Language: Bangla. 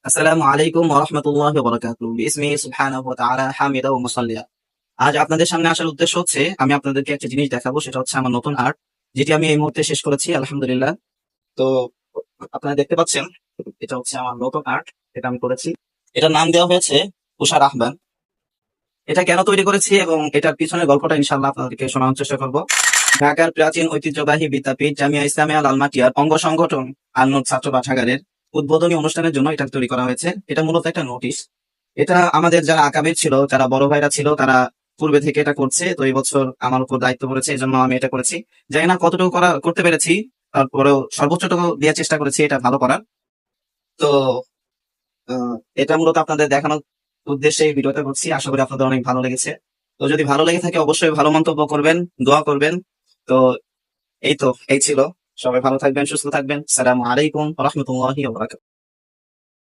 আসসালামু আলাইকুম ওয়া রাহমাতুল্লাহি ওয়া বারাকাতুহু। বিসমিহি সুবহানাহু ওয়া তাআলা হামিদা ওয়া মুসাল্লিয়া। আজ আপনাদের সামনে আসার উদ্দেশ্য হচ্ছে আমি আপনাদেরকে একটা জিনিস দেখাবো, সেটা হচ্ছে আমার নতুন আর্ট, যেটি আমি এই মুহূর্তে শেষ করেছি আলহামদুলিল্লাহ। তো আপনারা দেখতে পাচ্ছেন, এটা হচ্ছে আমার নতুন আর্ট, এটা আমি করেছি। এটার নাম দেওয়া হয়েছে উষার আহ্বান। এটা কেন তৈরি করেছি এবং এটার পিছনের গল্পটা ইনশাআল্লাহ আপনাদেরকে শোনানোর চেষ্টা করব। ঢাকার প্রাচীন ঐতিহ্যবাহী বিদ্যাপীঠ জামিয়া ইসলামিয়া লালমাটিয়ার অঙ্গ সংগঠন আন্নুর ছাত্র পাঠাগারের উদ্বোধনী অনুষ্ঠানের জন্য এটা তৈরি করা হয়েছে। এটা মূলত একটা নোটিশ। এটা আমাদের যারা আকাবের ছিল, যারা বড় ভাইরা ছিল, তারা পূর্বে থেকে এটা করছে। তো এই বছর আমার উপর দায়িত্ব পড়েছে, এই জন্য আমি এটা করেছি। জানি না কতটুকু করতে পেরেছি, তারপরেও সর্বোচ্চটুকু দেওয়ার চেষ্টা করেছি এটা ভালো করার। তো এটা মূলত আপনাদের দেখানোর উদ্দেশ্যে এই ভিডিওটা করছি। আশা করি আপনাদের অনেক ভালো লেগেছে। তো যদি ভালো লেগে থাকে অবশ্যই ভালো মন্তব্য করবেন, দোয়া করবেন। তো এই ছিল। সবাই ভালো থাকবেন, সুস্থ থাকবেন। আসসালামু আলাইকুম ওয়া রাহমাতুল্লাহি ওয়া বারাকাতুহু।